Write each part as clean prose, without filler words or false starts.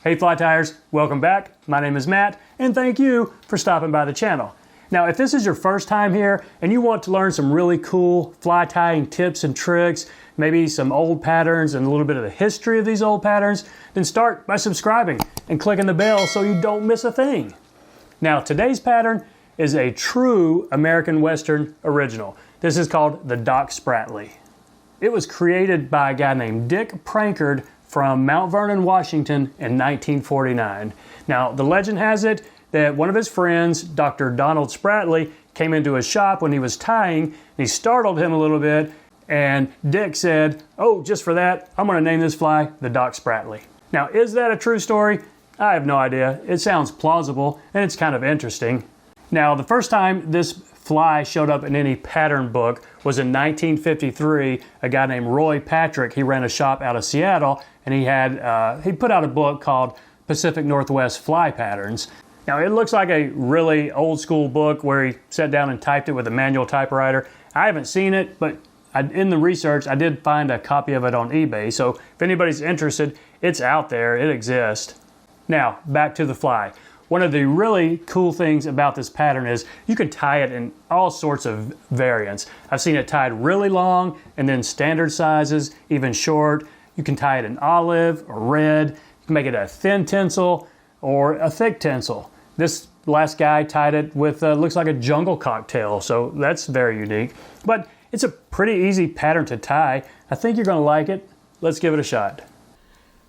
Hey fly tyers, welcome back. My name is Matt, and thank you for stopping by the channel. Now, if this is your first time here and you want to learn some really cool fly tying tips and tricks, maybe some old patterns and a little bit of the history of these old patterns, then start by subscribing and clicking the bell so you don't miss a thing. Now, today's pattern is a true American Western original. This is called the Doc Spratley. It was created by a guy named Dick Prankard from Mount Vernon, Washington in 1949. Now, the legend has it that one of his friends, Dr. Donald Spratley, came into his shop when he was tying, and he startled him a little bit, and Dick said, "Oh, just for that, I'm going to name this fly the Doc Spratley." Now, is that a true story? I have no idea. It sounds plausible, and it's kind of interesting. Now, the first time this fly showed up in any pattern book was in 1953. A guy named Roy Patrick, he ran a shop out of Seattle, and he put out a book called Pacific Northwest Fly Patterns. Now, it looks like a really old school book where he sat down and typed it with a manual typewriter. I haven't seen it, but in the research, I did find a copy of it on eBay. So if anybody's interested, it's out there, it exists. Now, back to the fly. One of the really cool things about this pattern is you can tie it in all sorts of variants. I've seen it tied really long and then standard sizes, even short. You can tie it in olive or red. You can make it a thin tinsel or a thick tinsel. This last guy tied it with looks like a jungle cocktail, so that's very unique. But it's a pretty easy pattern to tie. I think you're going to like it. Let's give it a shot.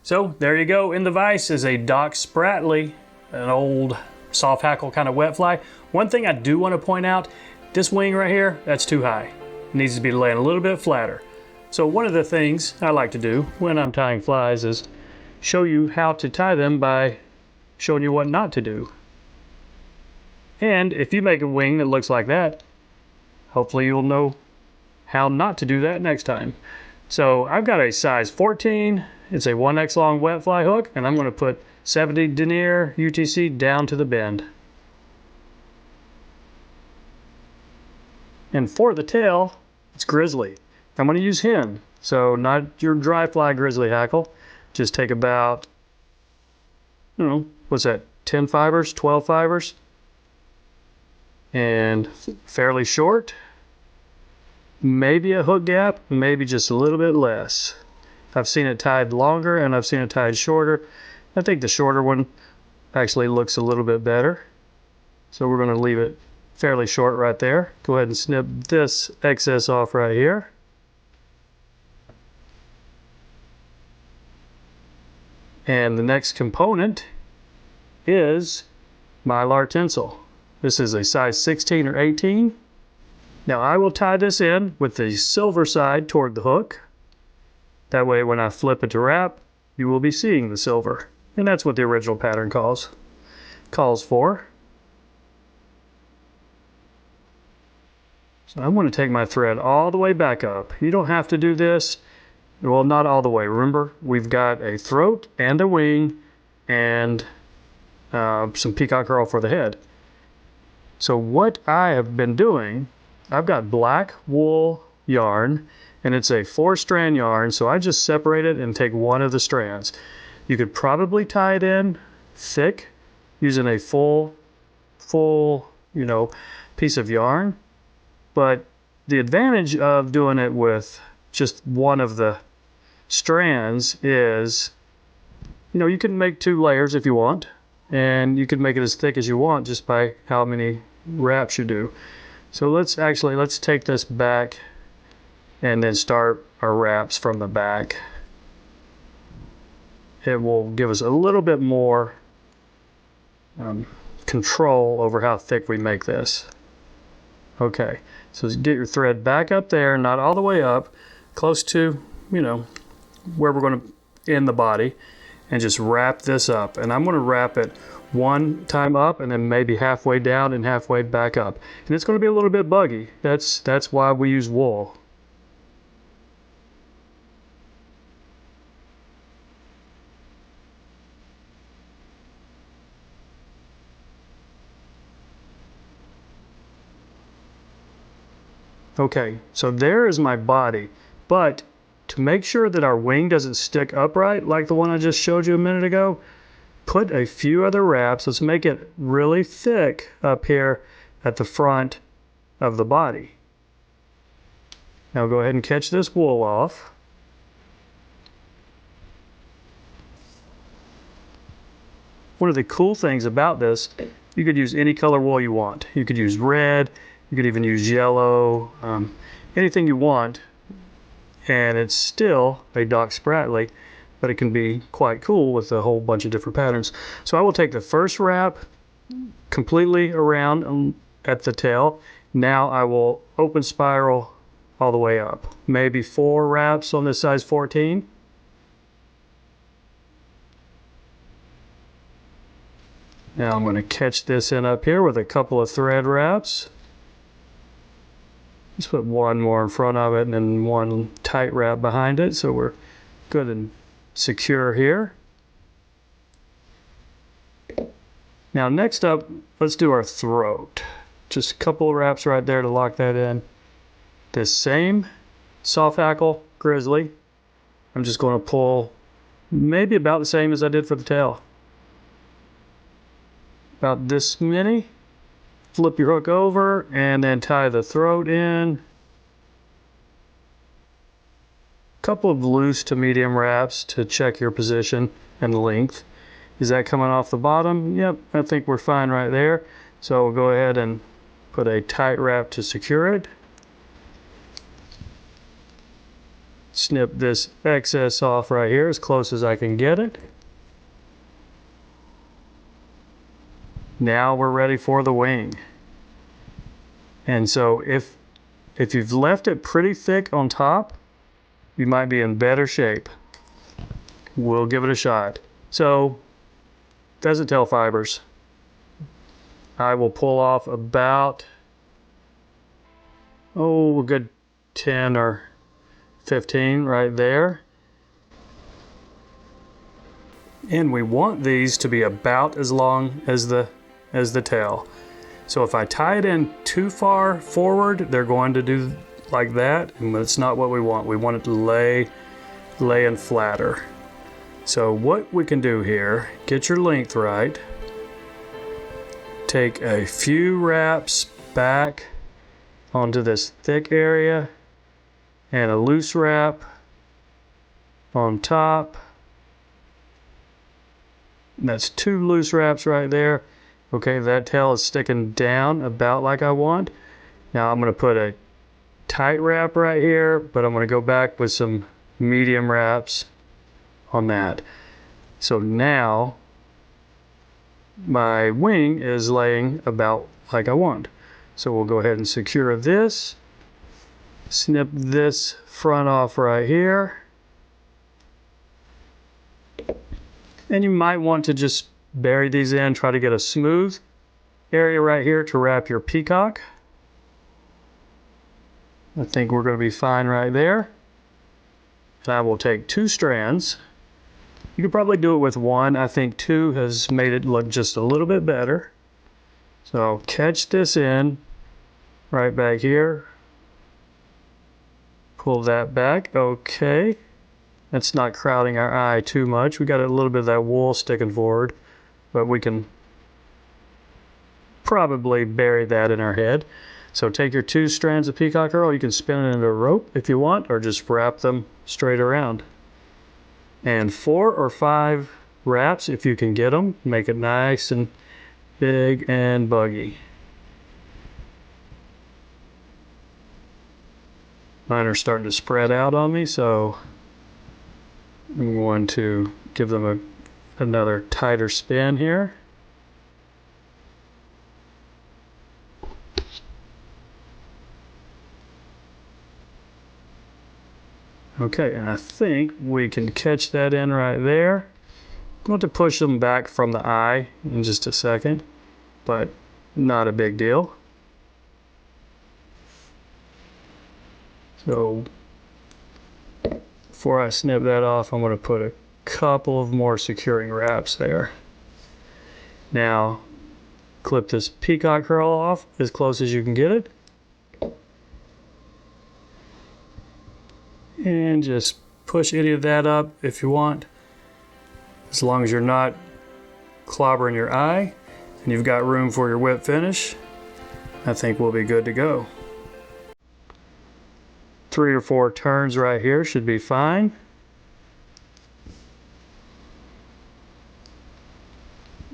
So there you go. In the vise is a Doc Spratley, an old soft hackle kind of wet fly. One thing I do want to point out, this wing right here, that's too high. It needs to be laying a little bit flatter. So one of the things I like to do when I'm tying flies is show you how to tie them by showing you what not to do. And if you make a wing that looks like that, hopefully you'll know how not to do that next time. So I've got a size 14. It's a 1X long wet fly hook, and I'm going to put 70 denier UTC down to the bend. And for the tail, it's Grizzly. I'm going to use hen, so not your dry fly Grizzly hackle. Just take about, what's that, 10 fibers, 12 fibers, and fairly short. Maybe a hook gap, maybe just a little bit less. I've seen it tied longer and I've seen it tied shorter. I think the shorter one actually looks a little bit better. So we're going to leave it fairly short right there. Go ahead and snip this excess off right here. And the next component is Mylar Tinsel. This is a size 16 or 18. Now I will tie this in with the silver side toward the hook. That way when I flip it to wrap, you will be seeing the silver. And that's what the original pattern calls for. So I'm going to take my thread all the way back up. You don't have to do this. Well, not all the way. Remember, we've got a throat and a wing and some peacock herl for the head. So what I have been doing, I've got black wool yarn, and it's a 4-strand yarn, so I just separate it and take one of the strands. You could probably tie it in thick using a full piece of yarn, but the advantage of doing it with just one of the strands is, you can make 2 layers if you want, and you can make it as thick as you want just by how many wraps you do. So let's take this back and then start our wraps from the back. It will give us a little bit more control over how thick we make this. Okay, so get your thread back up there, not all the way up, close to, where we're going to end the body, and just wrap this up. And I'm going to wrap it one time up and then maybe halfway down and halfway back up. And it's going to be a little bit buggy. That's why we use wool. Okay, so there is my body, but to make sure that our wing doesn't stick upright like the one I just showed you a minute ago, put a few other wraps. Let's make it really thick up here at the front of the body. Now go ahead and catch this wool off. One of the cool things about this, you could use any color wool you want. You could use red, you could even use yellow, anything you want. And it's still a Doc Spratley, but it can be quite cool with a whole bunch of different patterns. So I will take the first wrap completely around at the tail. Now I will open spiral all the way up. Maybe 4 wraps on this size 14. Now I'm going to catch this in up here with a couple of thread wraps. Just put one more in front of it and then one tight wrap behind it, so we're good and secure here. Now next up, let's do our throat. Just a couple of wraps right there to lock that in. This same soft hackle Grizzly, I'm just going to pull maybe about the same as I did for the tail. About this many. Flip your hook over and then tie the throat in. Couple of loose to medium wraps to check your position and length. Is that coming off the bottom? Yep, I think we're fine right there. So we'll go ahead and put a tight wrap to secure it. Snip this excess off right here as close as I can get it. Now we're ready for the wing. And so if you've left it pretty thick on top, you might be in better shape. We'll give it a shot. So, pheasant tail fibers. I will pull off about, a good 10 or 15 right there. And we want these to be about as long as the tail. So if I tie it in too far forward, they're going to do like that, and it's not what we want. We want it to lay in flatter. So what we can do here, get your length right, take a few wraps back onto this thick area, and a loose wrap on top. And that's 2 loose wraps right there. Okay, that tail is sticking down about like I want. Now I'm going to put a tight wrap right here, but I'm going to go back with some medium wraps on that. So now my wing is laying about like I want. So we'll go ahead and secure this. Snip this front off right here. And you might want to just bury these in, try to get a smooth area right here to wrap your peacock. I think we're going to be fine right there. And I will take 2 strands. You could probably do it with 1. I think 2 has made it look just a little bit better. So catch this in right back here. Pull that back. Okay. That's not crowding our eye too much. We got a little bit of that wool sticking forward, but we can probably bury that in our head. So take your 2 strands of peacock herl. You can spin it into a rope if you want, or just wrap them straight around. And 4 or 5 wraps if you can get them. Make it nice and big and buggy. Mine are starting to spread out on me, so I'm going to give them another tighter spin here. Okay, and I think we can catch that in right there. I'm going to push them back from the eye in just a second, but not a big deal. So before I snip that off, I'm going to put a couple of more securing wraps there. Now clip this peacock herl off as close as you can get it. And just push any of that up if you want, as long as you're not clobber in your eye, and you've got room for your whip finish, I think we'll be good to go. 3 or 4 turns right here should be fine.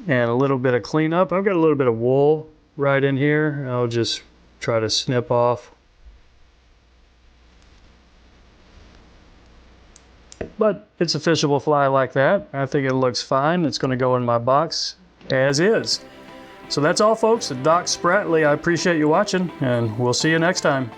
And a little bit of cleanup. I've got a little bit of wool right in here. I'll just try to snip off. But it's a fishable fly like that. I think it looks fine. It's going to go in my box as is. So that's all, folks. Doc Spratley, I appreciate you watching, and we'll see you next time.